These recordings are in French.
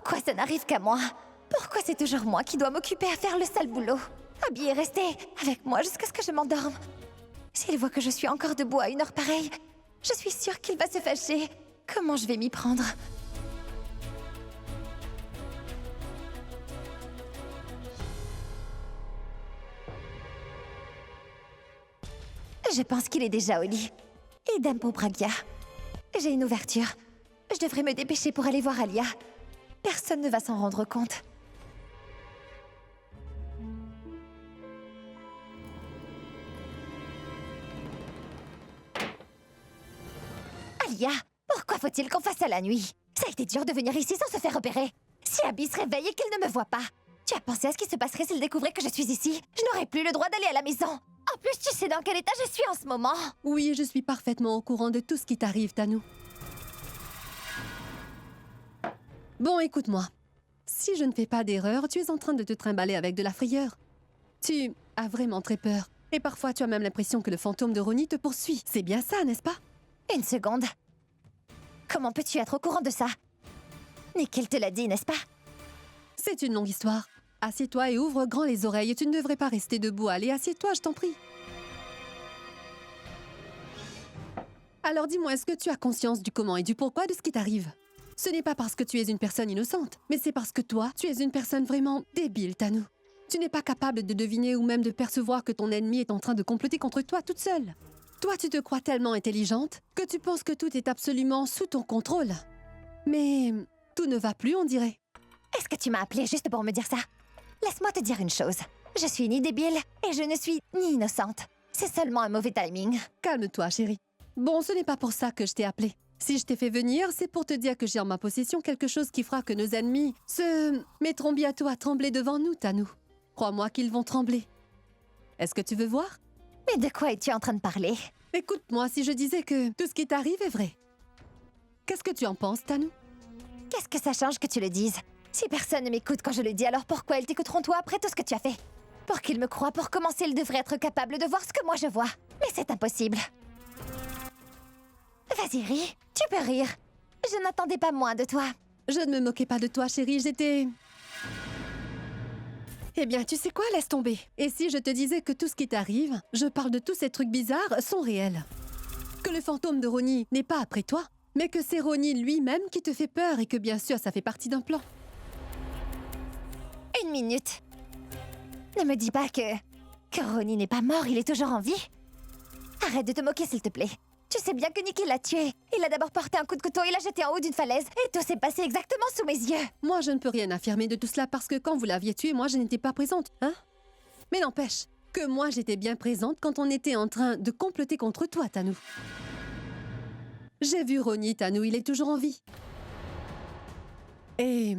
Pourquoi ça n'arrive qu'à moi? Pourquoi c'est toujours moi qui dois m'occuper à faire le sale boulot? Abby est resté avec moi jusqu'à ce que je m'endorme. S'il voit que je suis encore debout à une heure pareille, je suis sûre qu'il va se fâcher. Comment je vais m'y prendre? Je pense qu'il est déjà au lit. Idem pour Pragya. J'ai une ouverture. Je devrais me dépêcher pour aller voir Alia. Personne ne va s'en rendre compte. Alia, pourquoi faut-il qu'on fasse ça la nuit? Ça a été dur de venir ici sans se faire repérer. Si Abby se réveille et qu'il ne me voit pas, tu as pensé à ce qui se passerait s'il découvrait que je suis ici? Je n'aurais plus le droit d'aller à la maison. En plus, tu sais dans quel état je suis en ce moment? Oui, je suis parfaitement au courant de tout ce qui t'arrive, Tanou. Bon, écoute-moi. Si je ne fais pas d'erreur, tu es en train de te trimballer avec de la frayeur. Tu as vraiment très peur. Et parfois, tu as même l'impression que le fantôme de Ronnie te poursuit. C'est bien ça, n'est-ce pas? Une seconde. Comment peux-tu être au courant de ça? Nickel te l'a dit, n'est-ce pas? C'est une longue histoire. Assieds-toi et ouvre grand les oreilles. Tu ne devrais pas rester debout. Allez, assieds-toi, je t'en prie. Alors dis-moi, est-ce que tu as conscience du comment et du pourquoi de ce qui t'arrive? Ce n'est pas parce que tu es une personne innocente, mais c'est parce que toi, tu es une personne vraiment débile, Tanou. Tu n'es pas capable de deviner ou même de percevoir que ton ennemi est en train de comploter contre toi toute seule. Toi, tu te crois tellement intelligente que tu penses que tout est absolument sous ton contrôle. Mais tout ne va plus, on dirait. Est-ce que tu m'as appelé juste pour me dire ça? Laisse-moi te dire une chose. Je suis ni débile et je ne suis ni innocente. C'est seulement un mauvais timing. Calme-toi, chérie. Bon, ce n'est pas pour ça que je t'ai appelé. Si je t'ai fait venir, c'est pour te dire que j'ai en ma possession quelque chose qui fera que nos ennemis se mettront bientôt à trembler devant nous, Tanou. Crois-moi qu'ils vont trembler. Est-ce que tu veux voir? Mais de quoi es-tu en train de parler? Écoute-moi, si je disais que tout ce qui t'arrive est vrai. Qu'est-ce que tu en penses, Tanou? Qu'est-ce que ça change que tu le dises? Si personne ne m'écoute quand je le dis, alors pourquoi ils t'écouteront toi après tout ce que tu as fait? Pour qu'ils me croient, pour commencer, ils devraient être capables de voir ce que moi je vois. Mais c'est impossible. Vas-y, ris. Tu peux rire. Je n'attendais pas moins de toi. Je ne me moquais pas de toi, chérie, j'étais... Eh bien, tu sais quoi, laisse tomber. Et si je te disais que tout ce qui t'arrive, je parle de tous ces trucs bizarres, sont réels? Que le fantôme de Ronnie n'est pas après toi, mais que c'est Ronnie lui-même qui te fait peur et que bien sûr, ça fait partie d'un plan. Une minute. Ne me dis pas que Ronnie n'est pas mort, il est toujours en vie. Arrête de te moquer, s'il te plaît. Tu sais bien que Nicky l'a tué. Il a d'abord porté un coup de couteau et l'a jeté en haut d'une falaise. Et tout s'est passé exactement sous mes yeux. Moi, je ne peux rien affirmer de tout cela parce que quand vous l'aviez tué, moi, je n'étais pas présente, hein? Mais n'empêche que moi, j'étais bien présente quand on était en train de comploter contre toi, Tanou. J'ai vu Ronnie, Tanou, il est toujours en vie. Et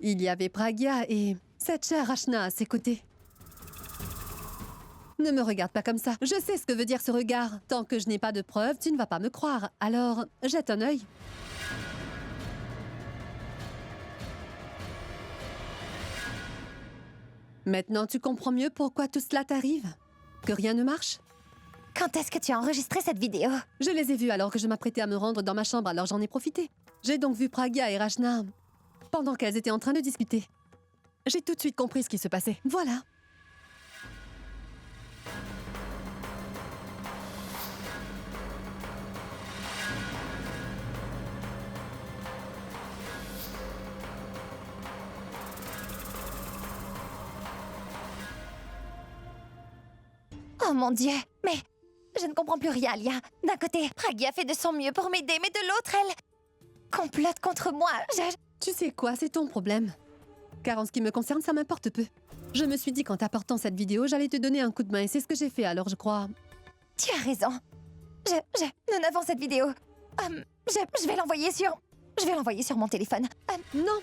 il y avait Pragya et cette chère Rachna à ses côtés. Ne me regarde pas comme ça. Je sais ce que veut dire ce regard. Tant que je n'ai pas de preuves, tu ne vas pas me croire. Alors, jette un œil. Maintenant, tu comprends mieux pourquoi tout cela t'arrive? Que rien ne marche? Quand est-ce que tu as enregistré cette vidéo? Je les ai vus alors que je m'apprêtais à me rendre dans ma chambre, alors j'en ai profité. J'ai donc vu Pragya et Rachna pendant qu'elles étaient en train de discuter. J'ai tout de suite compris ce qui se passait. Voilà. Oh mon Dieu, mais je ne comprends plus rien, Alia. D'un côté, Pragya fait de son mieux pour m'aider, mais de l'autre, elle complote contre moi. Tu sais quoi, c'est ton problème. Car en ce qui me concerne, ça m'importe peu. Je me suis dit qu'en t'apportant cette vidéo, j'allais te donner un coup de main et c'est ce que j'ai fait, alors je crois... Tu as raison. Nous avons cette vidéo. Je vais l'envoyer sur... Je vais l'envoyer sur mon téléphone. Non.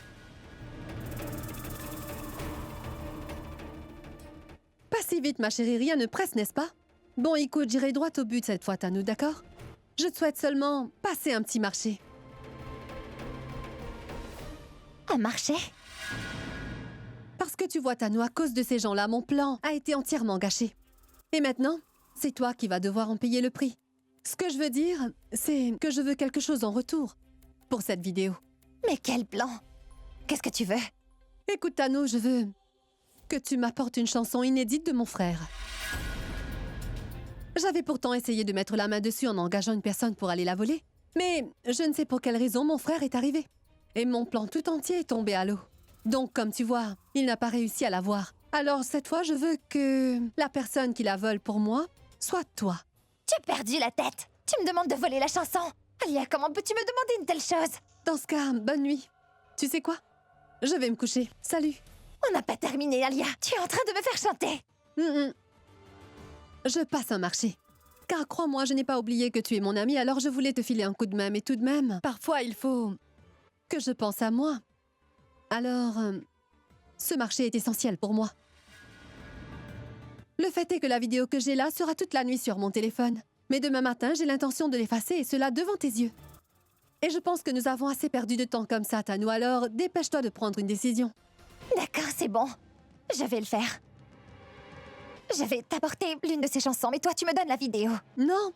Pas si vite, ma chérie, rien ne presse, n'est-ce pas? Bon, écoute, j'irai droit au but cette fois, Tanou, d'accord? Je te souhaite seulement passer un petit marché. Un marché? Parce que tu vois, Tanou, à cause de ces gens-là, mon plan a été entièrement gâché. Et maintenant, c'est toi qui vas devoir en payer le prix. Ce que je veux dire, c'est que je veux quelque chose en retour pour cette vidéo. Mais quel plan? Qu'est-ce que tu veux? Écoute, Tano, je veux que tu m'apportes une chanson inédite de mon frère. J'avais pourtant essayé de mettre la main dessus en engageant une personne pour aller la voler. Mais je ne sais pour quelle raison mon frère est arrivé. Et mon plan tout entier est tombé à l'eau. Donc, comme tu vois, il n'a pas réussi à la voir. Alors, cette fois, je veux que la personne qui la vole pour moi soit toi. Tu as perdu la tête. Tu me demandes de voler la chanson. Alia, comment peux-tu me demander une telle chose? Dans ce cas, bonne nuit. Tu sais quoi? Je vais me coucher. Salut. On n'a pas terminé, Alia. Tu es en train de me faire chanter. Je passe un marché. Car crois-moi, je n'ai pas oublié que tu es mon ami, alors je voulais te filer un coup de main. Mais tout de même, parfois il faut que je pense à moi. Alors, ce marché est essentiel pour moi. Le fait est que la vidéo que j'ai là sera toute la nuit sur mon téléphone. Mais demain matin, j'ai l'intention de l'effacer et cela devant tes yeux. Et je pense que nous avons assez perdu de temps comme ça, Tano, alors dépêche-toi de prendre une décision. D'accord, c'est bon. Je vais le faire. Je vais t'apporter l'une de ces chansons, mais toi, tu me donnes la vidéo. Non.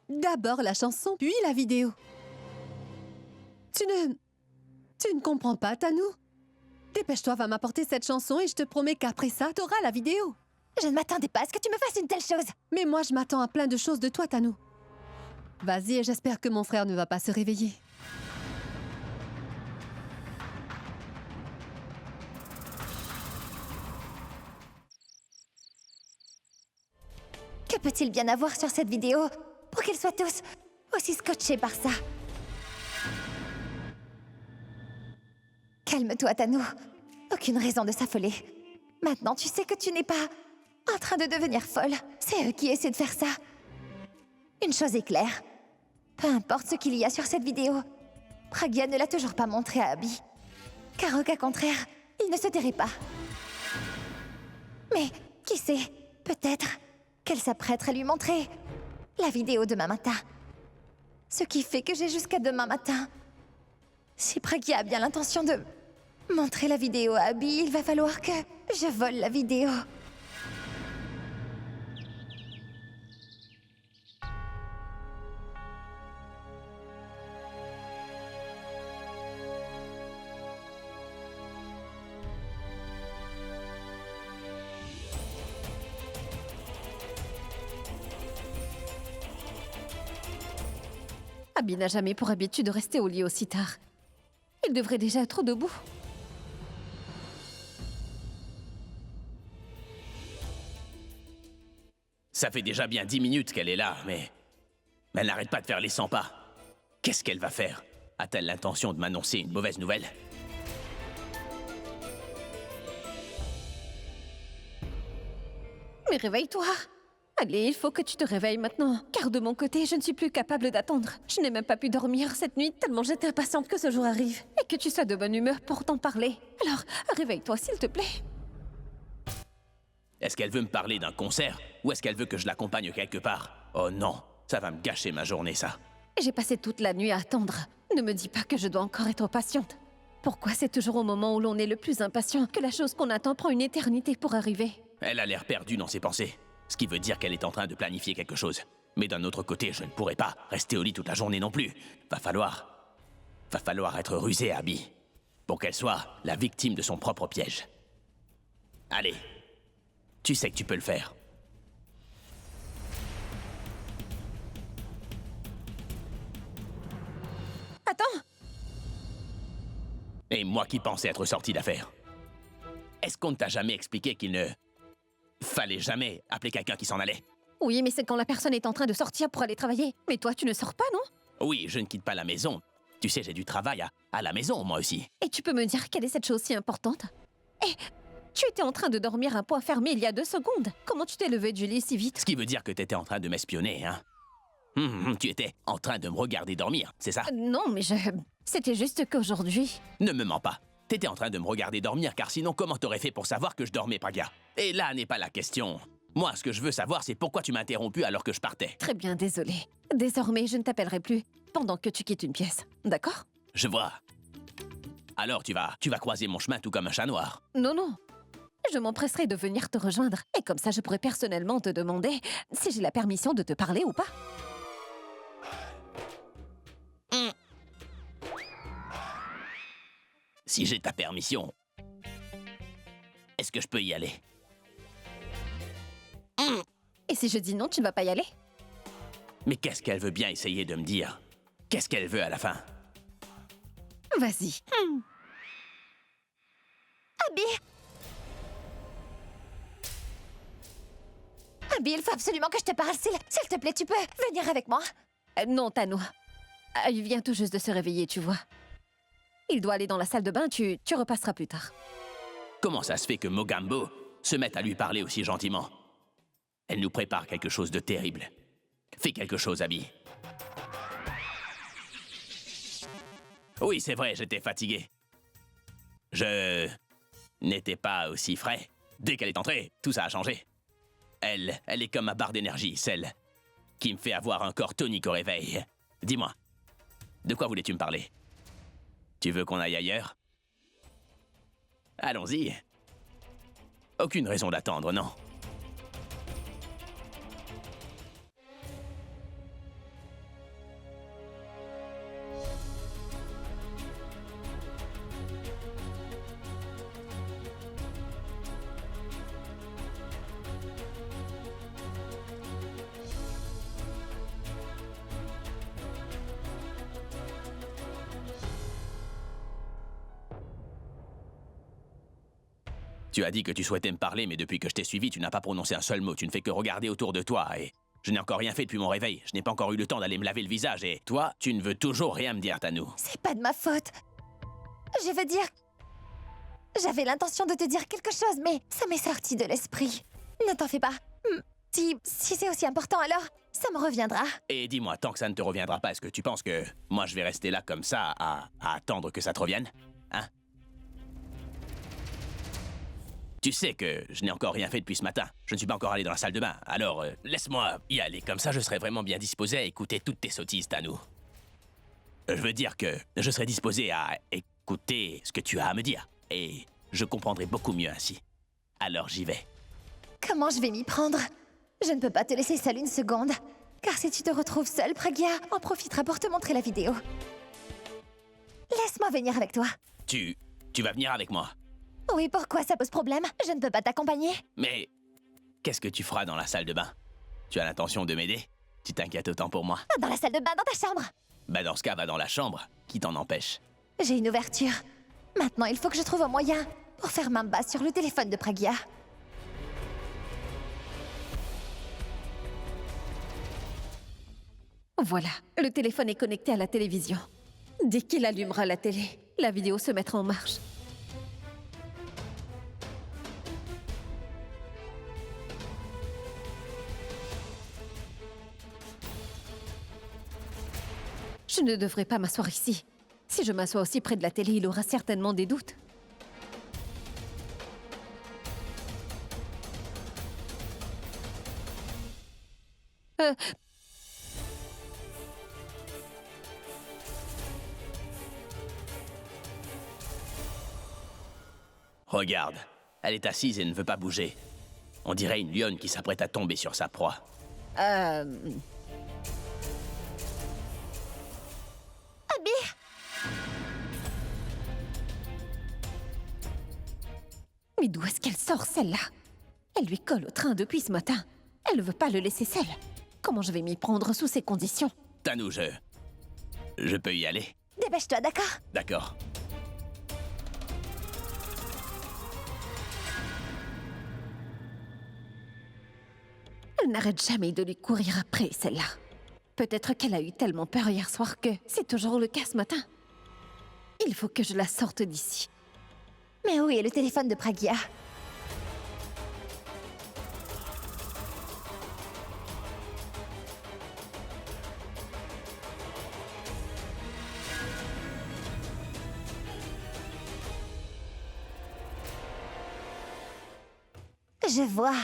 D'abord la chanson, puis la vidéo. Tu ne comprends pas, Tano? Dépêche-toi, va m'apporter cette chanson et je te promets qu'après ça, t'auras la vidéo. Je ne m'attendais pas à ce que tu me fasses une telle chose. Mais moi, je m'attends à plein de choses de toi, Tano. Vas-y et j'espère que mon frère ne va pas se réveiller. Que peut-il bien avoir sur cette vidéo pour qu'ils soient tous aussi scotchés par ça? Calme-toi, Tano. Aucune raison de s'affoler. Maintenant, tu sais que tu n'es pas en train de devenir folle. C'est eux qui essaient de faire ça. Une chose est claire. Peu importe ce qu'il y a sur cette vidéo, Pragya ne l'a toujours pas montré à Abby. Car au cas contraire, il ne se tairait pas. Mais qui sait, peut-être qu'elle s'apprête à lui montrer la vidéo demain matin. Ce qui fait que j'ai jusqu'à demain matin. Si Pragya a bien l'intention de montrer la vidéo à Abby, il va falloir que je vole la vidéo. Abby n'a jamais pour habitude de rester au lit aussi tard. Il devrait déjà être debout. Ça fait déjà bien 10 minutes qu'elle est là, mais elle n'arrête pas de faire les 100 pas. Qu'est-ce qu'elle va faire? A-t-elle l'intention de m'annoncer une mauvaise nouvelle? Mais réveille-toi! Allez, il faut que tu te réveilles maintenant. Car de mon côté, je ne suis plus capable d'attendre. Je n'ai même pas pu dormir cette nuit tellement j'étais impatiente que ce jour arrive. Et que tu sois de bonne humeur pour t'en parler. Alors, réveille-toi s'il te plaît. Est-ce qu'elle veut me parler d'un concert? Ou est-ce qu'elle veut que je l'accompagne quelque part? Oh non, ça va me gâcher ma journée, ça. J'ai passé toute la nuit à attendre. Ne me dis pas que je dois encore être patiente. Pourquoi c'est toujours au moment où l'on est le plus impatient que la chose qu'on attend prend une éternité pour arriver? Elle a l'air perdue dans ses pensées. Ce qui veut dire qu'elle est en train de planifier quelque chose. Mais d'un autre côté, je ne pourrai pas rester au lit toute la journée non plus. Va falloir être rusé, Abby. Pour qu'elle soit la victime de son propre piège. Allez. Tu sais que tu peux le faire. Attends! Et moi qui pensais être sorti d'affaire. Est-ce qu'on ne t'a jamais expliqué qu'il ne fallait jamais appeler quelqu'un qui s'en allait? Oui, mais c'est quand la personne est en train de sortir pour aller travailler. Mais toi, tu ne sors pas, non? Oui, je ne quitte pas la maison. Tu sais, j'ai du travail à la maison, moi aussi. Et tu peux me dire quelle est cette chose si importante? Eh, tu étais en train de dormir à point fermé il y a 2 secondes. Comment tu t'es levé du lit si vite? Ce qui veut dire que t'étais en train de m'espionner, hein? Tu étais en train de me regarder dormir, c'est ça? Non, mais c'était juste qu'aujourd'hui... Ne me mens pas. T'étais en train de me regarder dormir, car sinon, comment t'aurais fait pour savoir que je dormais, Pragya? Et là n'est pas la question. Moi, ce que je veux savoir, c'est pourquoi tu m'as interrompu alors que je partais. Très bien, désolé. Désormais, je ne t'appellerai plus pendant que tu quittes une pièce, d'accord? Je vois. Alors tu vas croiser mon chemin tout comme un chat noir. Non, non. Je m'empresserai de venir te rejoindre. Et comme ça, je pourrai personnellement te demander si j'ai la permission de te parler ou pas. Si j'ai ta permission, est-ce que je peux y aller? Et si je dis non, tu ne vas pas y aller? Mais qu'est-ce qu'elle veut bien essayer de me dire? Qu'est-ce qu'elle veut à la fin? Vas-y. Abby! Abby, il faut absolument que je te parle. S'il te plaît, tu peux venir avec moi? Non, Tano. Il vient tout juste de se réveiller, tu vois. Il doit aller dans la salle de bain, tu repasseras plus tard. Comment ça se fait que Mogambo se mette à lui parler aussi gentiment? Elle nous prépare quelque chose de terrible. Fais quelque chose, Abby. Oui, c'est vrai, j'étais fatigué. Je n'étais pas aussi frais. Dès qu'elle est entrée, tout ça a changé. Elle est comme ma barre d'énergie, celle qui me fait avoir un corps tonique au réveil. Dis-moi, de quoi voulais-tu me parler? Tu veux qu'on aille ailleurs? Allons-y. Aucune raison d'attendre, non? Tu as dit que tu souhaitais me parler, mais depuis que je t'ai suivi, tu n'as pas prononcé un seul mot. Tu ne fais que regarder autour de toi et je n'ai encore rien fait depuis mon réveil. Je n'ai pas encore eu le temps d'aller me laver le visage et toi, tu ne veux toujours rien me dire, Tanou. C'est pas de ma faute. Je veux dire... J'avais l'intention de te dire quelque chose, mais ça m'est sorti de l'esprit. Ne t'en fais pas. Si c'est aussi important, alors ça me reviendra. Et dis-moi, tant que ça ne te reviendra pas, est-ce que tu penses que moi je vais rester là comme ça à attendre que ça te revienne? Hein? Tu sais que je n'ai encore rien fait depuis ce matin. Je ne suis pas encore allé dans la salle de bain. Alors, laisse-moi y aller. Comme ça, je serai vraiment bien disposé à écouter toutes tes sottises, Tanou. Je veux dire que je serai disposé à écouter ce que tu as à me dire. Et je comprendrai beaucoup mieux ainsi. Alors, j'y vais. Comment je vais m'y prendre? Je ne peux pas te laisser seule une seconde. Car si tu te retrouves seule, Pragya en profitera pour te montrer la vidéo. Laisse-moi venir avec toi. Tu vas venir avec moi. Oui, pourquoi ça pose problème? Je ne peux pas t'accompagner. Mais qu'est-ce que tu feras dans la salle de bain? Tu as l'intention de m'aider? Tu t'inquiètes autant pour moi? Dans la salle de bain, dans ta chambre. Bah dans ce cas, va dans la chambre. Qui t'en empêche? J'ai une ouverture. Maintenant, il faut que je trouve un moyen pour faire main basse sur le téléphone de Pragya. Voilà, le téléphone est connecté à la télévision. Dès qu'il allumera la télé, la vidéo se mettra en marche. Je ne devrais pas m'asseoir ici. Si je m'assois aussi près de la télé, il aura certainement des doutes. Regarde, elle est assise et ne veut pas bouger. On dirait une lionne qui s'apprête à tomber sur sa proie. Abby! Mais d'où est-ce qu'elle sort, celle-là? Elle lui colle au train depuis ce matin. Elle ne veut pas le laisser seul. Comment je vais m'y prendre sous ces conditions? Tanou, je peux y aller? Dépêche-toi, d'accord? D'accord. Elle n'arrête jamais de lui courir après, celle-là. Peut-être qu'elle a eu tellement peur hier soir que c'est toujours le cas ce matin. Il faut que je la sorte d'ici. Mais où est le téléphone de Pragya? Je vois.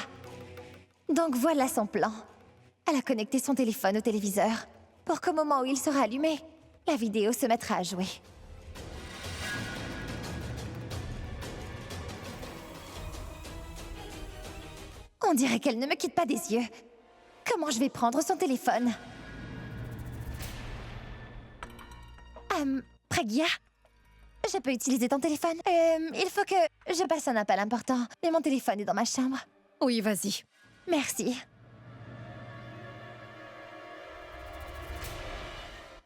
Donc voilà son plan. Elle a connecté son téléphone au téléviseur pour qu'au moment où il sera allumé, la vidéo se mettra à jouer. On dirait qu'elle ne me quitte pas des yeux. Comment je vais prendre son téléphone? Pragya? je peux utiliser ton téléphone. Il faut que je passe un appel important, mais mon téléphone est dans ma chambre. Oui, vas-y. Merci.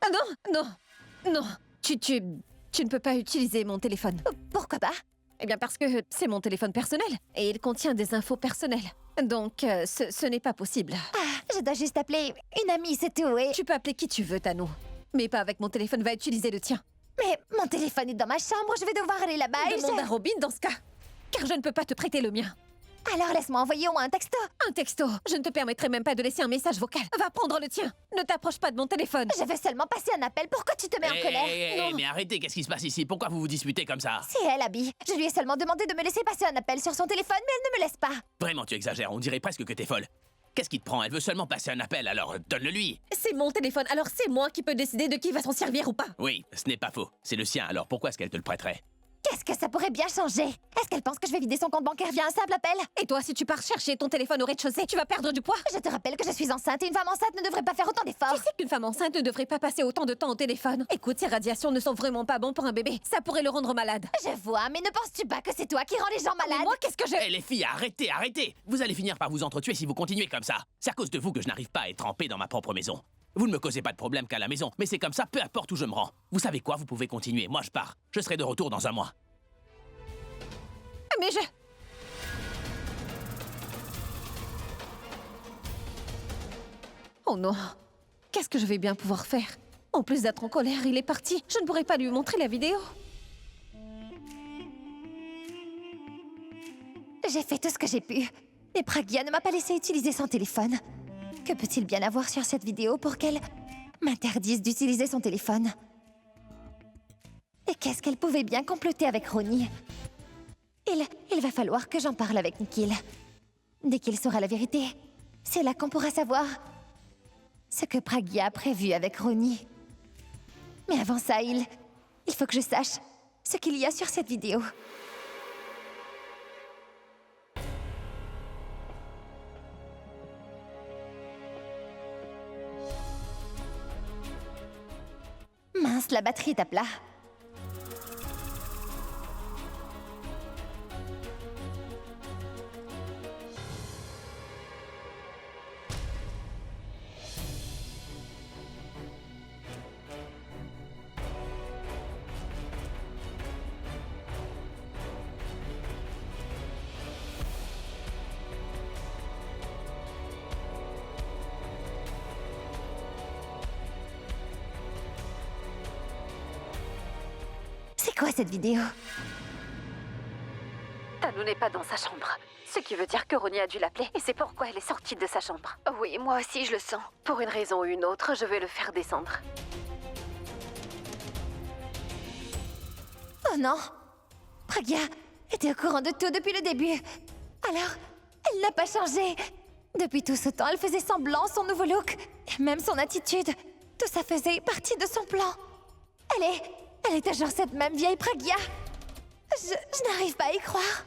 Ah non. Tu ne peux pas utiliser mon téléphone. Pourquoi pas? Eh bien parce que c'est mon téléphone personnel et il contient des infos personnelles. Donc ce n'est pas possible. Ah, je dois juste appeler une amie, c'est tout, et... Tu peux appeler qui tu veux, Tano. Mais pas avec mon téléphone, va utiliser le tien. Mais mon téléphone est dans ma chambre, je vais devoir aller là-bas et Demande à Robin dans ce cas. Car je ne peux pas te prêter le mien. Alors laisse-moi envoyer au moins un texto. Un texto. Je ne te permettrai même pas de laisser un message vocal. Va prendre le tien. Ne t'approche pas de mon téléphone. Je veux seulement passer un appel, pourquoi tu te mets en colère? Non. Mais arrêtez, qu'est-ce qui se passe ici? Pourquoi vous vous disputez comme ça? C'est elle, Abby. Je lui ai seulement demandé de me laisser passer un appel sur son téléphone, mais elle ne me laisse pas. Vraiment, tu exagères, on dirait presque que t'es folle. Qu'est-ce qui te prend? Elle veut seulement passer un appel, alors donne-le lui. C'est mon téléphone, alors c'est moi qui peux décider de qui va s'en servir ou pas. Oui, ce n'est pas faux. C'est le sien, alors pourquoi est-ce qu'elle te le prêterait? Qu'est-ce que ça pourrait bien changer? Est-ce qu'elle pense que je vais vider son compte bancaire via un simple appel? Et toi, si tu pars chercher ton téléphone au rez-de-chaussée, tu vas perdre du poids. Je te rappelle que je suis enceinte et une femme enceinte ne devrait pas faire autant d'efforts. Tu sais qu'une femme enceinte ne devrait pas passer autant de temps au téléphone. Écoute, ces radiations ne sont vraiment pas bonnes pour un bébé. Ça pourrait le rendre malade. Je vois, mais ne penses-tu pas que c'est toi qui rends les gens Mais malades? moi, qu'est-ce que je... Hé les filles, arrêtez! Vous allez finir par vous entretuer si vous continuez comme ça. C'est à cause de vous que je n'arrive pas à être trempé dans ma propre maison. Vous ne me causez pas de problème qu'à la maison, mais c'est comme ça, peu importe où je me rends. Vous savez quoi, vous pouvez continuer, moi je pars. Je serai de retour dans un mois. Mais je... Oh non. Qu'est-ce que je vais bien pouvoir faire? En plus d'être en colère, il est parti. Je ne pourrai pas lui montrer la vidéo. J'ai fait tout ce que j'ai pu. Et Pragya ne m'a pas laissé utiliser son téléphone. Que peut-il bien avoir sur cette vidéo pour qu'elle m'interdise d'utiliser son téléphone? Et qu'est-ce qu'elle pouvait bien comploter avec Ronnie? Il va falloir que j'en parle avec Nikhil. Dès qu'il saura la vérité, c'est là qu'on pourra savoir ce que Pragya a prévu avec Ronnie. Mais avant ça, il faut que je sache ce qu'il y a sur cette vidéo. Mince, la batterie est à plat. C'est quoi cette vidéo? Tano n'est pas dans sa chambre. Ce qui veut dire que Ronnie a dû l'appeler. Et c'est pourquoi elle est sortie de sa chambre. Oui, moi aussi je le sens. Pour une raison ou une autre, je vais le faire descendre. Oh non! Pragya était au courant de tout depuis le début. Alors, elle n'a pas changé. Depuis tout ce temps, elle faisait semblant son nouveau look. Et même son attitude. Tout ça faisait partie de son plan. Elle est toujours cette même vieille Pragya. Je n'arrive pas à y croire.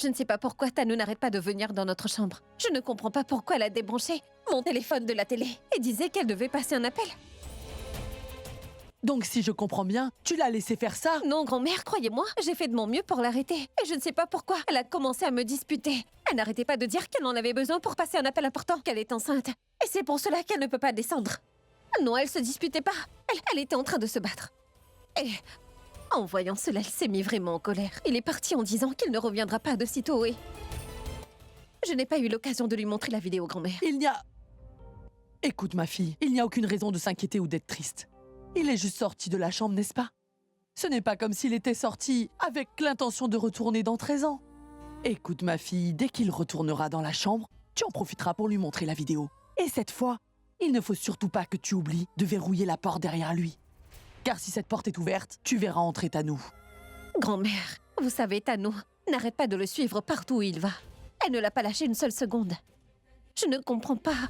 Je ne sais pas pourquoi Tano n'arrête pas de venir dans notre chambre. Je ne comprends pas pourquoi elle a débranché mon téléphone de la télé et disait qu'elle devait passer un appel. Donc si je comprends bien, tu l'as laissé faire ça? Non, grand-mère, croyez-moi, j'ai fait de mon mieux pour l'arrêter. Et je ne sais pas pourquoi. Elle a commencé à me disputer. Elle n'arrêtait pas de dire qu'elle en avait besoin pour passer un appel important, qu'elle est enceinte. Et c'est pour cela qu'elle ne peut pas descendre. Non, elle se disputait pas. Elle était en train de se battre. Et en voyant cela, elle s'est mise vraiment en colère. Il est parti en disant qu'il ne reviendra pas de sitôt et... Je n'ai pas eu l'occasion de lui montrer la vidéo, grand-mère. Il n'y a... Écoute ma fille, il n'y a aucune raison de s'inquiéter ou d'être triste. Il est juste sorti de la chambre, n'est-ce pas? Ce n'est pas comme s'il était sorti avec l'intention de retourner dans 13 ans. Écoute ma fille, dès qu'il retournera dans la chambre, tu en profiteras pour lui montrer la vidéo. Et cette fois, il ne faut surtout pas que tu oublies de verrouiller la porte derrière lui. Car si cette porte est ouverte, tu verras entrer Tano. Grand-mère, vous savez, Tano n'arrête pas de le suivre partout où il va. Elle ne l'a pas lâché une seule seconde. Je ne comprends pas.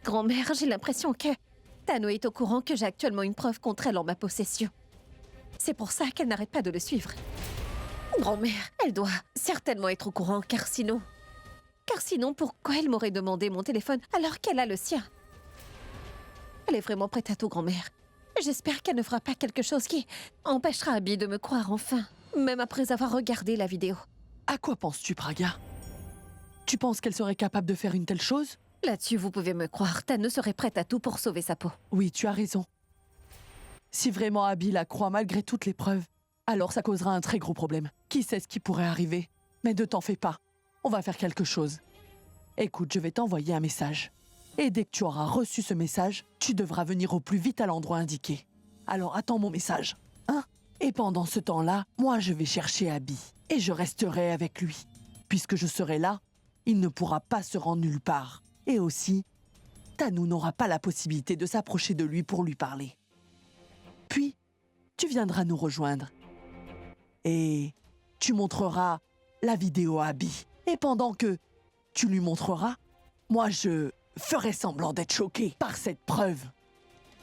Grand-mère, j'ai l'impression que Tano est au courant que j'ai actuellement une preuve contre elle en ma possession. C'est pour ça qu'elle n'arrête pas de le suivre. Grand-mère, elle doit certainement être au courant, car sinon... pourquoi elle m'aurait demandé mon téléphone alors qu'elle a le sien? Elle est vraiment prête à tout, grand-mère. J'espère qu'elle ne fera pas quelque chose qui empêchera Abby de me croire enfin, même après avoir regardé la vidéo. À quoi penses-tu, Praga? Tu penses qu'elle serait capable de faire une telle chose? Là-dessus, vous pouvez me croire, Tanu serait prête à tout pour sauver sa peau. Oui, tu as raison. Si vraiment Abby la croit malgré toutes les preuves, alors ça causera un très gros problème. Qui sait ce qui pourrait arriver? Mais ne t'en fais pas. On va faire quelque chose. Écoute, je vais t'envoyer un message. Et dès que tu auras reçu ce message, tu devras venir au plus vite à l'endroit indiqué. Alors attends mon message, hein? Et pendant ce temps-là, moi je vais chercher Abby. Et je resterai avec lui. Puisque je serai là, il ne pourra pas se rendre nulle part. Et aussi, Tanu n'aura pas la possibilité de s'approcher de lui pour lui parler. Puis, tu viendras nous rejoindre. Et tu montreras la vidéo à Abby. Et pendant que tu lui montreras, moi je ferai semblant d'être choqué par cette preuve.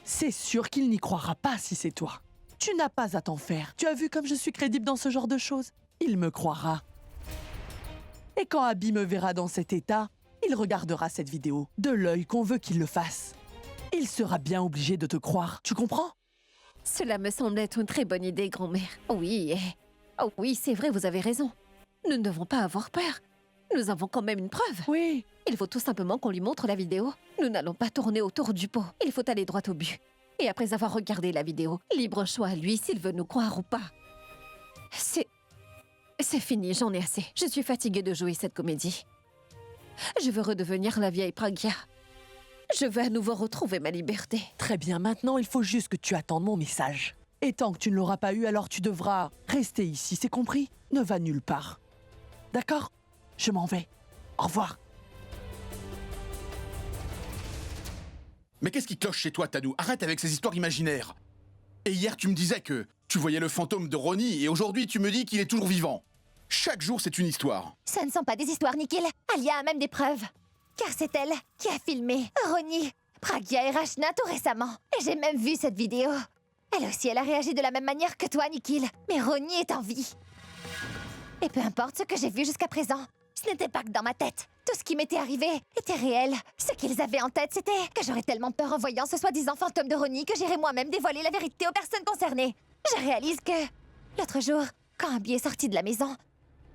C'est sûr qu'il n'y croira pas si c'est toi. Tu n'as pas à t'en faire. Tu as vu comme je suis crédible dans ce genre de choses? Il me croira. Et quand Abby me verra dans cet état, il regardera cette vidéo de l'œil qu'on veut qu'il le fasse. Il sera bien obligé de te croire. Tu comprends? Cela me semble être une très bonne idée, grand-mère. Oui, oh oui, c'est vrai, vous avez raison. Nous ne devons pas avoir peur. Nous avons quand même une preuve. Oui. Il faut tout simplement qu'on lui montre la vidéo. Nous n'allons pas tourner autour du pot. Il faut aller droit au but. Et après avoir regardé la vidéo, libre choix à lui s'il veut nous croire ou pas. C'est fini, j'en ai assez. Je suis fatiguée de jouer cette comédie. Je veux redevenir la vieille Pragya. Je veux à nouveau retrouver ma liberté. Très bien, maintenant il faut juste que tu attendes mon message. Et tant que tu ne l'auras pas eu, alors tu devras rester ici, c'est compris? Ne va nulle part. D'accord? Je m'en vais. Au revoir. Mais qu'est-ce qui cloche chez toi, Tanu? Arrête avec ces histoires imaginaires. Et hier, tu me disais que tu voyais le fantôme de Ronnie, et aujourd'hui, tu me dis qu'il est toujours vivant. Chaque jour, c'est une histoire. Ce ne sont pas des histoires, Nikhil. Alia a même des preuves. Car c'est elle qui a filmé Ronnie, Pragya et Rachna tout récemment. Et j'ai même vu cette vidéo. Elle aussi, elle a réagi de la même manière que toi, Nikhil. Mais Ronnie est en vie. Et peu importe ce que j'ai vu jusqu'à présent, ce n'était pas que dans ma tête. Tout ce qui m'était arrivé était réel. Ce qu'ils avaient en tête, c'était que j'aurais tellement peur en voyant ce soi-disant fantôme de Ronnie que j'irais moi-même dévoiler la vérité aux personnes concernées. Je réalise que, l'autre jour, quand Abby est sortie de la maison,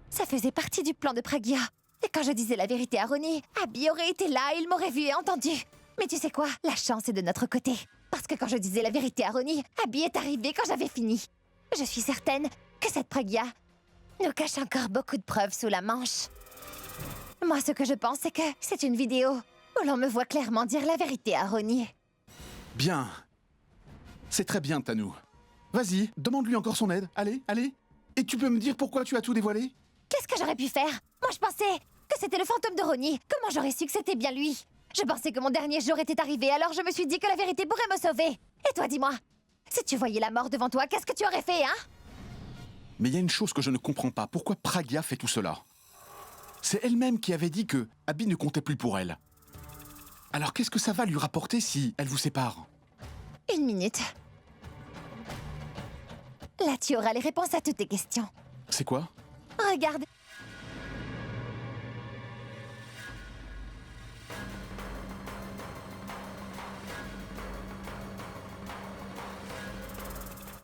ça faisait partie du plan de Pragya. Et quand je disais la vérité à Ronnie, Abby aurait été là et il m'aurait vu et entendu. Mais tu sais quoi? La chance est de notre côté. Parce que quand je disais la vérité à Ronnie, Abby est arrivée quand j'avais fini. Je suis certaine que cette Pragya nous cache encore beaucoup de preuves sous la manche. Moi, ce que je pense, c'est que c'est une vidéo où l'on me voit clairement dire la vérité à Ronnie. Bien. C'est très bien, Tanu. Vas-y, demande-lui encore son aide. Allez, allez. Et tu peux me dire pourquoi tu as tout dévoilé? Qu'est-ce que j'aurais pu faire? Moi, je pensais que c'était le fantôme de Ronnie. Comment j'aurais su que c'était bien lui? Je pensais que mon dernier jour était arrivé, alors je me suis dit que la vérité pourrait me sauver. Et toi, dis-moi, si tu voyais la mort devant toi, qu'est-ce que tu aurais fait, hein? Mais il y a une chose que je ne comprends pas. Pourquoi Pragya fait tout cela? C'est elle-même qui avait dit que Abby ne comptait plus pour elle. Alors qu'est-ce que ça va lui rapporter si elle vous sépare? Une minute. Là, tu auras les réponses à toutes tes questions. C'est quoi? Regarde.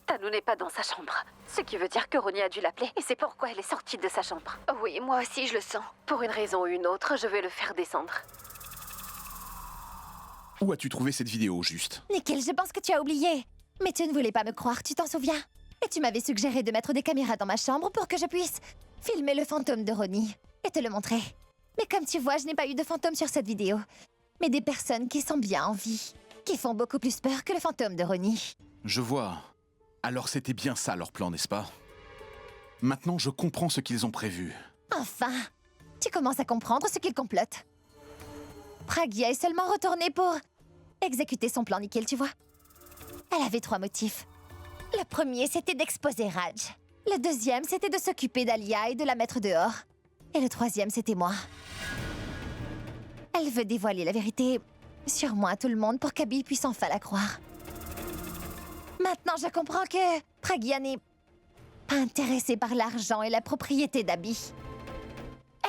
Tanu n'est pas dans sa chambre. Ce qui veut dire que Ronnie a dû l'appeler. Et c'est pourquoi elle est sortie de sa chambre. Oui, moi aussi je le sens. Pour une raison ou une autre, je vais le faire descendre. Où as-tu trouvé cette vidéo, juste? Nikhil, je pense que tu as oublié. Mais tu ne voulais pas me croire, tu t'en souviens? Et tu m'avais suggéré de mettre des caméras dans ma chambre pour que je puisse filmer le fantôme de Ronnie et te le montrer. Mais comme tu vois, je n'ai pas eu de fantôme sur cette vidéo. Mais des personnes qui sont bien en vie, qui font beaucoup plus peur que le fantôme de Ronnie. Je vois. Alors c'était bien ça leur plan, n'est-ce pas? Maintenant, je comprends ce qu'ils ont prévu. Enfin, tu commences à comprendre ce qu'ils complotent. Pragya est seulement retournée pour exécuter son plan, Nikhil, tu vois. Elle avait 3 motifs. Le premier, c'était d'exposer Raj. Le deuxième, c'était de s'occuper d'Alia et de la mettre dehors. Et le troisième, c'était moi. Elle veut dévoiler la vérité sur moi à tout le monde pour qu'Abby puisse enfin la croire. Maintenant, je comprends que Pragya n'est pas intéressée par l'argent et la propriété d'Abby.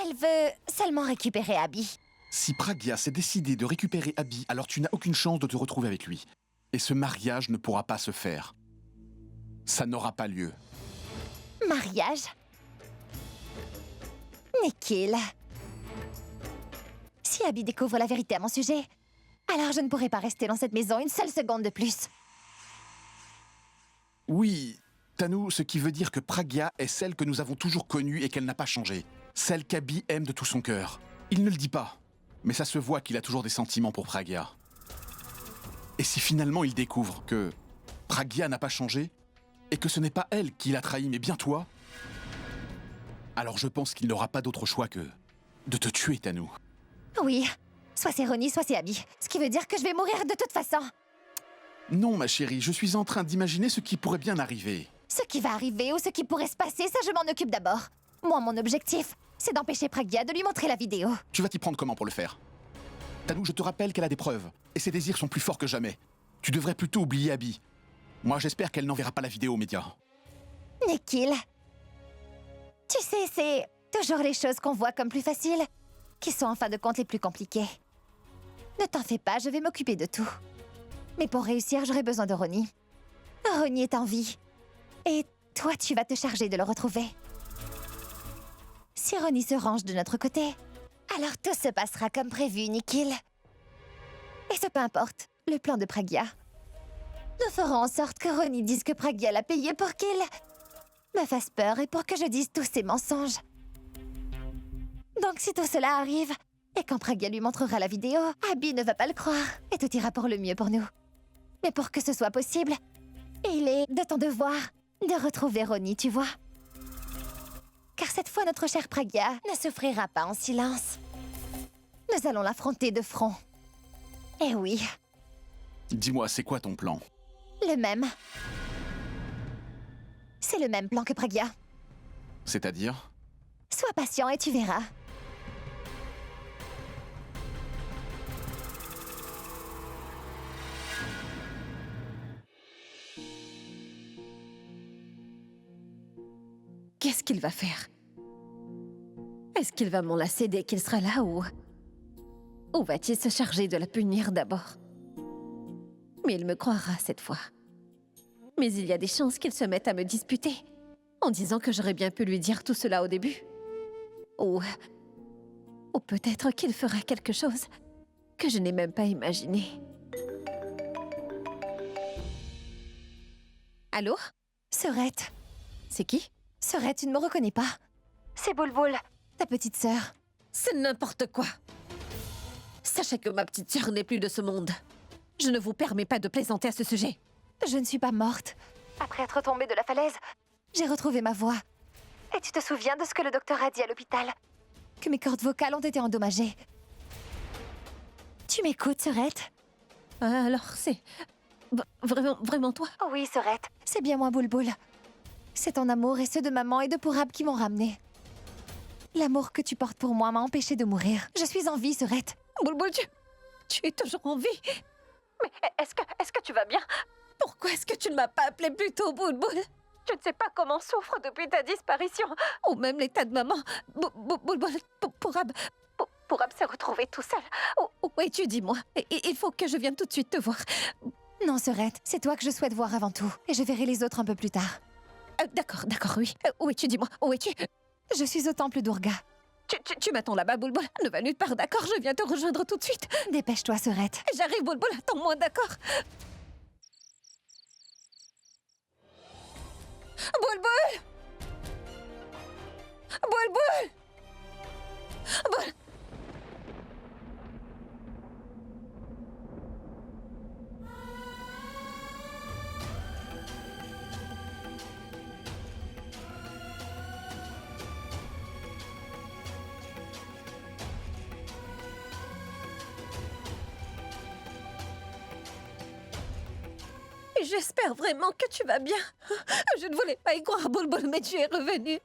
Elle veut seulement récupérer Abby. Si Pragya s'est décidé de récupérer Abby, alors tu n'as aucune chance de te retrouver avec lui. Et ce mariage ne pourra pas se faire. Ça n'aura pas lieu. Mariage? Nikhil. Si Abby découvre la vérité à mon sujet, alors je ne pourrai pas rester dans cette maison une seule seconde de plus. Oui, Tanu, ce qui veut dire que Pragya est celle que nous avons toujours connue et qu'elle n'a pas changé. Celle qu'Abby aime de tout son cœur. Il ne le dit pas, mais ça se voit qu'il a toujours des sentiments pour Pragya. Et si finalement il découvre que Pragya n'a pas changé, et que ce n'est pas elle qui l'a trahi, mais bien toi, alors je pense qu'il n'aura pas d'autre choix que de te tuer, Tanu. Oui, soit c'est Ronnie, soit c'est Abby. Ce qui veut dire que je vais mourir de toute façon. Non, ma chérie, je suis en train d'imaginer ce qui pourrait bien arriver. Ce qui va arriver ou ce qui pourrait se passer, ça je m'en occupe d'abord. Moi, mon objectif, c'est d'empêcher Pragya de lui montrer la vidéo. Tu vas t'y prendre comment pour le faire? Tanu, je te rappelle qu'elle a des preuves, et ses désirs sont plus forts que jamais. Tu devrais plutôt oublier Abby. Moi, j'espère qu'elle n'enverra pas la vidéo aux médias. Nikhil. Tu sais, c'est toujours les choses qu'on voit comme plus faciles qui sont en fin de compte les plus compliquées. Ne t'en fais pas, je vais m'occuper de tout. Mais pour réussir, j'aurai besoin de Ronnie. Ronnie est en vie. Et toi, tu vas te charger de le retrouver. Si Ronnie se range de notre côté, alors tout se passera comme prévu, Nikhil. Et ce peu importe, le plan de Pragya. Nous ferons en sorte que Ronnie dise que Pragya l'a payé pour qu'il me fasse peur et pour que je dise tous ces mensonges. Donc si tout cela arrive, et quand Pragya lui montrera la vidéo, Abby ne va pas le croire, et tout ira pour le mieux pour nous. Mais pour que ce soit possible, il est de ton devoir de retrouver Ronnie, tu vois. Car cette fois, notre cher Pragya ne souffrira pas en silence. Nous allons l'affronter de front. Eh oui, Dis-moi, c'est quoi ton plan? le même. C'est le même plan que Pragya. C'est-à-dire? Sois patient et tu verras. Qu'est-ce qu'il va faire? Est-ce qu'il va m'enlacer dès qu'il sera là ou va-t-il se charger de la punir d'abord? Mais il me croira cette fois. Mais il y a des chances qu'il se mette à me disputer en disant que j'aurais bien pu lui dire tout cela au début. Ou peut-être qu'il fera quelque chose que je n'ai même pas imaginé. Allô? Sorette. C'est qui? Sorette, tu ne me reconnais pas? C'est Boulboul, ta petite sœur. C'est n'importe quoi. Sachez que ma petite sœur n'est plus de ce monde. Je ne vous permets pas de plaisanter à ce sujet. Je ne suis pas morte. Après être tombée de la falaise, j'ai retrouvé ma voix. Et tu te souviens de ce que le docteur a dit à l'hôpital? Que mes cordes vocales ont été endommagées. Tu m'écoutes, Sorette? Alors, c'est... vraiment toi? Oh oui, Sorette, c'est bien moi, Boulboul. C'est ton amour et ceux de maman et de Pourab qui m'ont ramenée. L'amour que tu portes pour moi m'a empêchée de mourir. Je suis en vie, Sorette. Boulboul, tu es toujours en vie. Mais est-ce que tu vas bien? Pourquoi est-ce que tu ne m'as pas appelé plus tôt, Boulboul? Je ne sais pas comment on souffre depuis ta disparition. Ou même l'état de maman. Boulboul, Pourab s'est retrouvé tout seul. Où es-tu, dis-moi? Il faut que je vienne tout de suite te voir. Non, Sorette, c'est toi que je souhaite voir avant tout. Et je verrai les autres un peu plus tard. D'accord, oui. Où es-tu, dis-moi? Où es-tu? Je suis au temple d'Urga. Tu m'attends là-bas, Boulboul. Ne va nulle part, d'accord? Je viens te rejoindre tout de suite. Dépêche-toi, Sorette. J'arrive, Boulboul. Attends-moi, d'accord? Boulboul! Boulboul! Boul... J'espère vraiment que tu vas bien. Je ne voulais pas y croire, Boulboul, mais tu es revenu.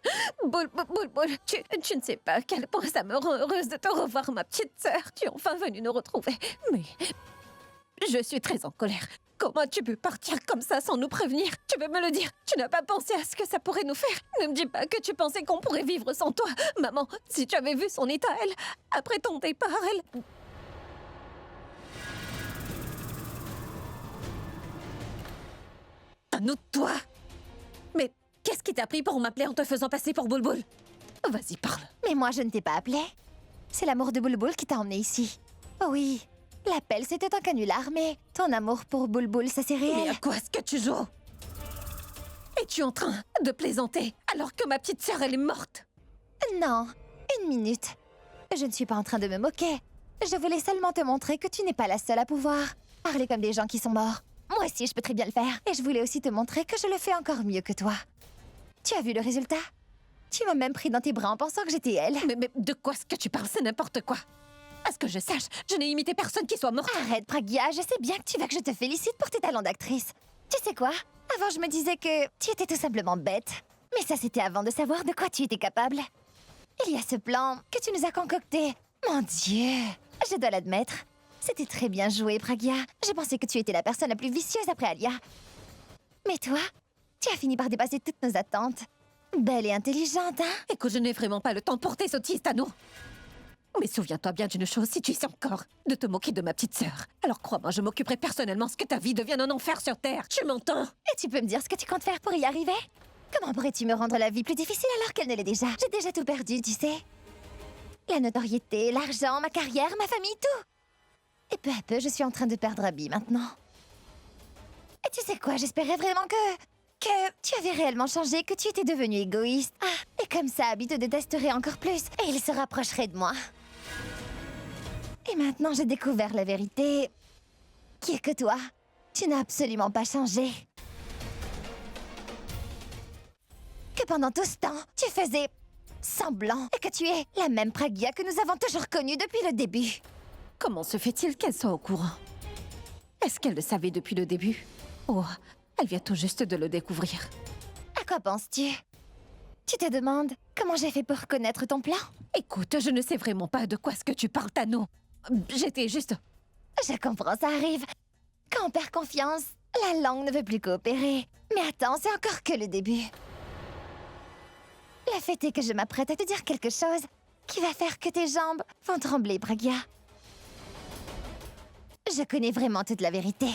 Boulboul, tu ne sais pas à quel point ça me rend heureuse de te revoir, ma petite sœur. Tu es enfin venue nous retrouver. Mais je suis très en colère. Comment as-tu pu partir comme ça sans nous prévenir? Tu peux me le dire? Tu n'as pas pensé à ce que ça pourrait nous faire? Ne me dis pas que tu pensais qu'on pourrait vivre sans toi. Maman, si tu avais vu son état, elle, après ton départ, elle... Tanout, toi! Mais qu'est-ce qui t'a pris pour m'appeler en te faisant passer pour Boulboul? Vas-y, parle. Mais moi, je ne t'ai pas appelé. C'est l'amour de Boulboul qui t'a emmené ici. Oh oui, l'appel, c'était un canular, mais ton amour pour Boulboul, ça c'est Mais réel. à quoi est-ce que tu joues? Es-tu en train de plaisanter alors que ma petite sœur, elle est morte? Non, une minute. Je ne suis pas en train de me moquer. Je voulais seulement te montrer que tu n'es pas la seule à pouvoir parler comme des gens qui sont morts. Moi aussi, je peux très bien le faire. Et je voulais aussi te montrer que je le fais encore mieux que toi. Tu as vu le résultat? Tu m'as même pris dans tes bras en pensant que j'étais elle. Mais de quoi est-ce que tu parles? C'est n'importe quoi. À ce que je sache, je n'ai imité personne qui soit morte. Arrête, Pragya, je sais bien que tu veux que je te félicite pour tes talents d'actrice. Tu sais quoi? Avant, je me disais que tu étais tout simplement bête. Mais ça, c'était avant de savoir de quoi tu étais capable. Il y a ce plan que tu nous as concocté. Mon Dieu! Je dois l'admettre. C'était très bien joué, Pragya. Je pensais que tu étais la personne la plus vicieuse après Alia. Mais toi, tu as fini par dépasser toutes nos attentes. Belle et intelligente, hein? Écoute, je n'ai vraiment pas le temps pour tes sottises, Tano. Mais souviens-toi bien d'une chose, si tu essaies encore de te moquer de ma petite sœur, alors crois-moi, je m'occuperai personnellement ce que ta vie devienne un enfer sur Terre. Tu m'entends? Et tu peux me dire ce que tu comptes faire pour y arriver? Comment pourrais-tu me rendre la vie plus difficile alors qu'elle ne l'est déjà? J'ai déjà tout perdu, tu sais. La notoriété, l'argent, ma carrière, ma famille, tout. Et peu à peu, je suis en train de perdre Abby maintenant. Et tu sais quoi, j'espérais vraiment que tu avais réellement changé, que tu étais devenu égoïste. Ah, et comme ça, Abby te détesterait encore plus et il se rapprocherait de moi. Et maintenant, j'ai découvert la vérité, qui est que toi, tu n'as absolument pas changé. Que pendant tout ce temps, tu faisais semblant et que tu es la même Pragya que nous avons toujours connue depuis le début. Comment se fait-il qu'elle soit au courant? Est-ce qu'elle le savait depuis le début? Oh, elle vient tout juste de le découvrir. À quoi penses-tu? Tu te demandes comment j'ai fait pour connaître ton plan? Écoute, je ne sais vraiment pas de quoi est-ce que tu parles, Tano. J'étais juste... Je comprends, ça arrive. Quand on perd confiance, la langue ne veut plus coopérer. Mais attends, c'est encore que le début. Le fait est que je m'apprête à te dire quelque chose qui va faire que tes jambes vont trembler, Pragya. Je connais vraiment toute la vérité.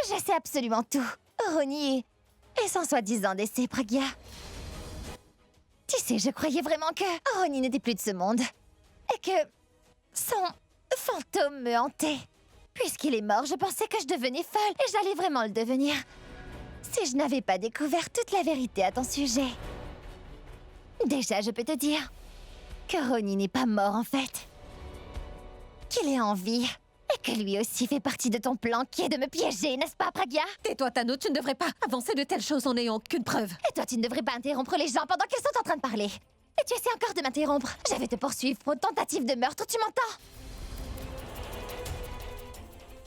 Je sais absolument tout. Ronnie et son soi-disant décès, Pragya. Tu sais, je croyais vraiment que Ronnie n'était plus de ce monde. Et que son fantôme me hantait. Puisqu'il est mort, je pensais que je devenais folle et j'allais vraiment le devenir. Si je n'avais pas découvert toute la vérité à ton sujet. Déjà, je peux te dire que Ronnie n'est pas mort en fait. Qu'il est en vie. Et que lui aussi fait partie de ton plan qui est de me piéger, n'est-ce pas, Pragya? Tais-toi, Tano, tu ne devrais pas avancer de telles choses en n'ayant aucune preuve. Et toi, tu ne devrais pas interrompre les gens pendant qu'ils sont en train de parler. Et tu essaies encore de m'interrompre. Je vais te poursuivre pour une tentative de meurtre, tu m'entends?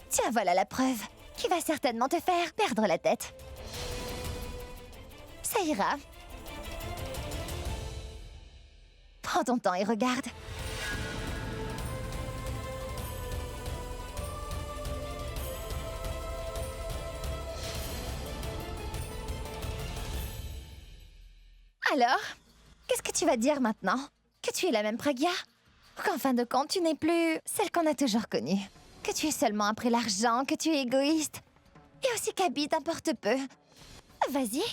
Tiens, voilà la preuve qui va certainement te faire perdre la tête. Ça ira. Prends ton temps et regarde. Alors, qu'est-ce que tu vas dire maintenant? Que tu es la même Pragya? Ou qu'en fin de compte, tu n'es plus celle qu'on a toujours connue? Que tu es seulement après l'argent, que tu es égoïste? Et aussi qu'Abby t'importe peu? Vas-y,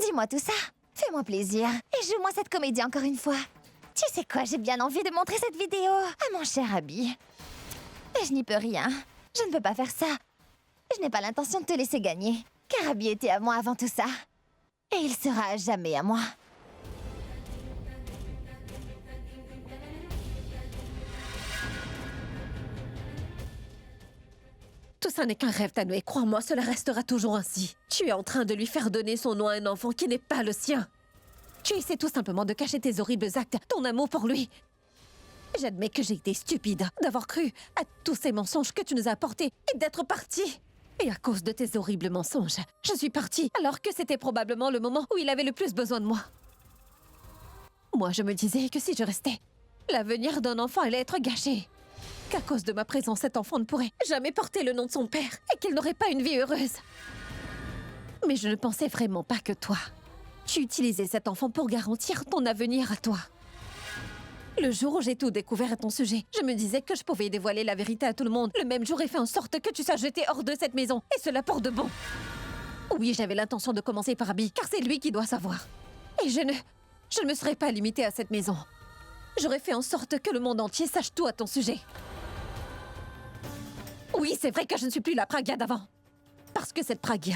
dis-moi tout ça. Fais-moi plaisir et joue-moi cette comédie encore une fois. Tu sais quoi, j'ai bien envie de montrer cette vidéo à mon cher Abby. Mais je n'y peux rien. Je ne peux pas faire ça. Je n'ai pas l'intention de te laisser gagner, car Abby était à moi avant tout ça. Et il sera à jamais à moi. Tout ça n'est qu'un rêve, Tano, et crois-moi, cela restera toujours ainsi. Tu es en train de lui faire donner son nom à un enfant qui n'est pas le sien. Tu essaies tout simplement de cacher tes horribles actes, ton amour pour lui. J'admets que j'ai été stupide d'avoir cru à tous ces mensonges que tu nous as apportés et d'être partie. Et à cause de tes horribles mensonges, je suis partie alors que c'était probablement le moment où il avait le plus besoin de moi. Moi, je me disais que si je restais, l'avenir d'un enfant allait être gâché. Qu'à cause de ma présence, cet enfant ne pourrait jamais porter le nom de son père et qu'il n'aurait pas une vie heureuse. Mais je ne pensais vraiment pas que toi, tu utilisais cet enfant pour garantir ton avenir à toi. Le jour où j'ai tout découvert à ton sujet, je me disais que je pouvais dévoiler la vérité à tout le monde. Le même jour, et fait en sorte que tu sois jeté hors de cette maison. Et cela pour de bon. Oui, j'avais l'intention de commencer par Abby, car c'est lui qui doit savoir. Et je ne me serais pas limitée à cette maison. J'aurais fait en sorte que le monde entier sache tout à ton sujet. Oui, c'est vrai que je ne suis plus la Pragya d'avant. Parce que cette Pragya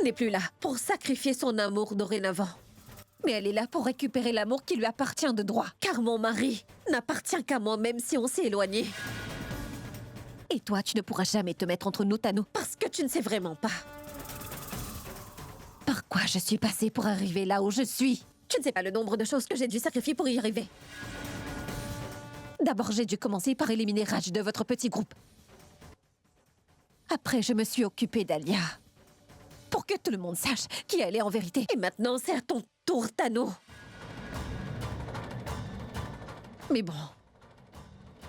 n'est plus là pour sacrifier son amour dorénavant. Mais elle est là pour récupérer l'amour qui lui appartient de droit. Car mon mari n'appartient qu'à moi, même si on s'est éloigné. Et toi, tu ne pourras jamais te mettre entre nous, Tano, parce que tu ne sais vraiment pas par quoi je suis passée pour arriver là où je suis. Tu ne sais pas le nombre de choses que j'ai dû sacrifier pour y arriver. D'abord, j'ai dû commencer par éliminer Raj de votre petit groupe. Après, je me suis occupée d'Alia. Pour que tout le monde sache qui elle est en vérité. Et maintenant, c'est à ton tour, Tano. Mais bon,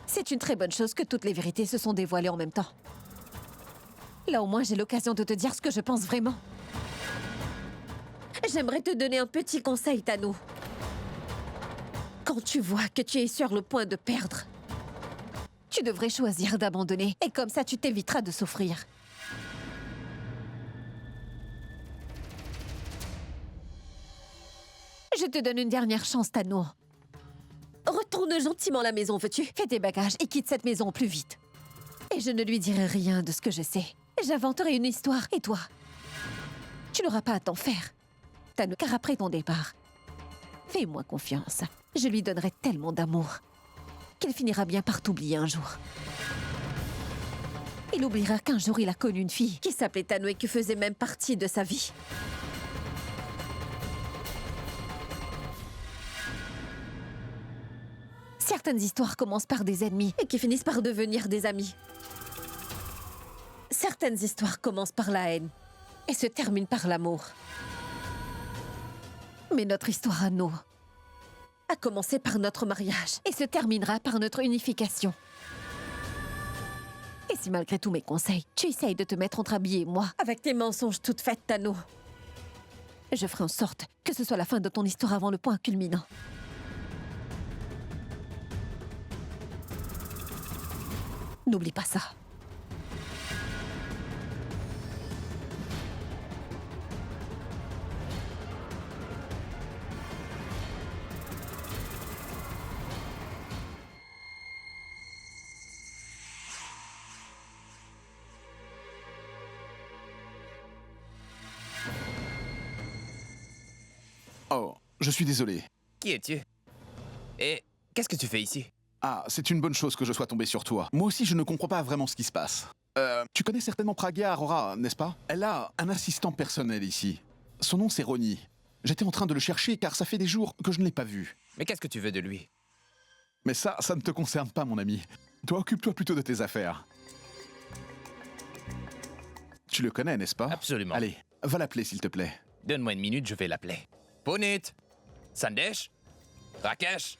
c'est une très bonne chose que toutes les vérités se sont dévoilées en même temps. Là, au moins, j'ai l'occasion de te dire ce que je pense vraiment. J'aimerais te donner un petit conseil, Tano. Quand tu vois que tu es sur le point de perdre, tu devrais choisir d'abandonner. Et comme ça, tu t'éviteras de souffrir. Je te donne une dernière chance, Tano. Retourne gentiment à la maison, veux-tu? Fais tes bagages et quitte cette maison au plus vite. Et je ne lui dirai rien de ce que je sais. J'inventerai une histoire. Et toi? Tu n'auras pas à t'en faire, Tano, car après ton départ, fais-moi confiance. Je lui donnerai tellement d'amour qu'il finira bien par t'oublier un jour. Il oubliera qu'un jour il a connu une fille qui s'appelait Tano et qui faisait même partie de sa vie. Certaines histoires commencent par des ennemis et qui finissent par devenir des amis. Certaines histoires commencent par la haine et se terminent par l'amour. Mais notre histoire à nous a commencé par notre mariage et se terminera par notre unification. Et si malgré tous mes conseils, tu essayes de te mettre entre Abby et moi, avec tes mensonges toutes faites, Tano, je ferai en sorte que ce soit la fin de ton histoire avant le point culminant. N'oublie pas ça. Oh, je suis désolé. Qui es-tu? Et qu'est-ce que tu fais ici? Ah, c'est une bonne chose que je sois tombé sur toi. Moi aussi, je ne comprends pas vraiment ce qui se passe. Tu connais certainement Pragya Aurora, n'est-ce pas? Elle a un assistant personnel ici. Son nom, c'est Ronnie. J'étais en train de le chercher car ça fait des jours que je ne l'ai pas vu. Mais qu'est-ce que tu veux de lui? Mais ça ne te concerne pas, mon ami. Toi, occupe-toi plutôt de tes affaires. Tu le connais, n'est-ce pas? Absolument. Allez, va l'appeler, s'il te plaît. Donne-moi une minute, je vais l'appeler. Punit! Sandesh? Rakesh?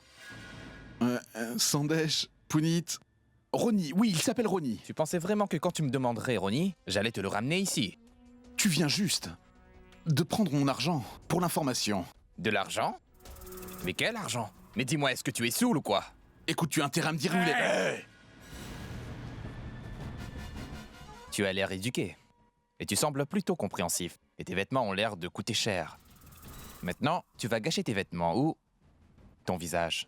Sandesh, Punit... Ronnie, oui, il s'appelle Ronnie. Tu pensais vraiment que quand tu me demanderais, Ronnie, j'allais te le ramener ici? Tu viens juste de prendre mon argent pour l'information. De l'argent? Mais quel argent? Mais dis-moi, est-ce que tu es saoul ou quoi? Écoute, tu as intérêt à me dire où il est. Tu as l'air éduqué. Et tu sembles plutôt compréhensif. Et tes vêtements ont l'air de coûter cher. Maintenant, tu vas gâcher tes vêtements ou ton visage.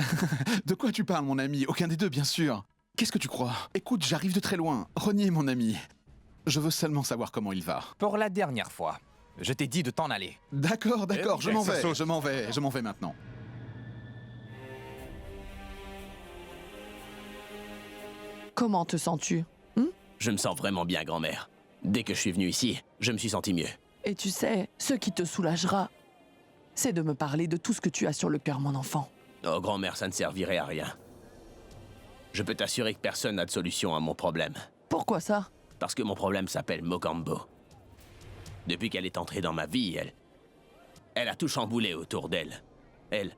De quoi tu parles, mon ami? Aucun des deux, bien sûr. Qu'est-ce que tu crois? Écoute, j'arrive de très loin. Ronnie est mon ami. Je veux seulement savoir comment il va. Pour la dernière fois, je t'ai dit de t'en aller. D'accord, je m'en vais, saute. je m'en vais maintenant. Comment te sens-tu? Je me sens vraiment bien, grand-mère. Dès que je suis venu ici, je me suis senti mieux. Et tu sais, ce qui te soulagera, c'est de me parler de tout ce que tu as sur le cœur, mon enfant. Oh, grand-mère, ça ne servirait à rien. Je peux t'assurer que personne n'a de solution à mon problème. Pourquoi ça? Parce que mon problème s'appelle Mogambo. Depuis qu'elle est entrée dans ma vie, elle a tout chamboulé autour d'elle. Elle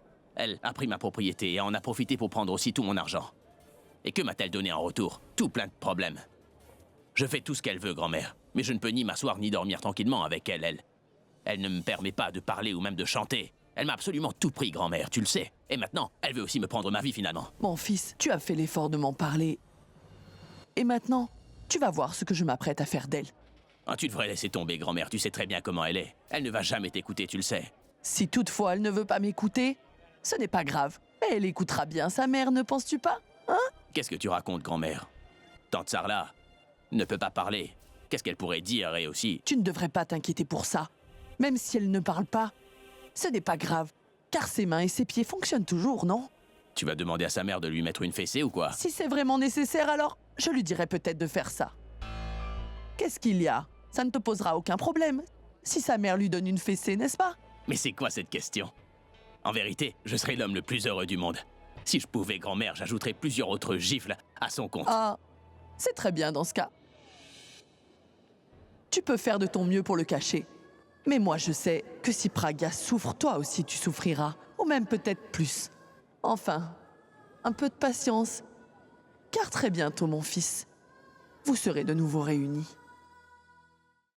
a pris ma propriété et en a profité pour prendre aussi tout mon argent. Et que m'a-t-elle donné en retour? Tout plein de problèmes. Je fais tout ce qu'elle veut, grand-mère, mais je ne peux ni m'asseoir ni dormir tranquillement avec elle. Elle ne me permet pas de parler ou même de chanter. Elle m'a absolument tout pris, grand-mère, tu le sais. Et maintenant, elle veut aussi me prendre ma vie, finalement. Mon fils, tu as fait l'effort de m'en parler. Et maintenant, tu vas voir ce que je m'apprête à faire d'elle. Ah, tu devrais laisser tomber, grand-mère, tu sais très bien comment elle est. Elle ne va jamais t'écouter, tu le sais. Si toutefois elle ne veut pas m'écouter, ce n'est pas grave. Elle écoutera bien sa mère, ne penses-tu pas? Hein? Qu'est-ce que tu racontes, grand-mère? Tante Sarla ne peut pas parler. Qu'est-ce qu'elle pourrait dire, et aussi... Tu ne devrais pas t'inquiéter pour ça. Même si elle ne parle pas, ce n'est pas grave. Car ses mains et ses pieds fonctionnent toujours, non? Tu vas demander à sa mère de lui mettre une fessée ou quoi? Si c'est vraiment nécessaire, alors je lui dirai peut-être de faire ça. Qu'est-ce qu'il y a? Ça ne te posera aucun problème. Si sa mère lui donne une fessée, n'est-ce pas? Mais c'est quoi cette question? En vérité, je serais l'homme le plus heureux du monde. Si je pouvais, grand-mère, j'ajouterais plusieurs autres gifles à son compte. Ah, c'est très bien dans ce cas. Tu peux faire de ton mieux pour le cacher. Mais moi, je sais que si Pragya souffre, toi aussi tu souffriras. Ou même peut-être plus. Enfin, un peu de patience. Car très bientôt, mon fils, vous serez de nouveau réunis.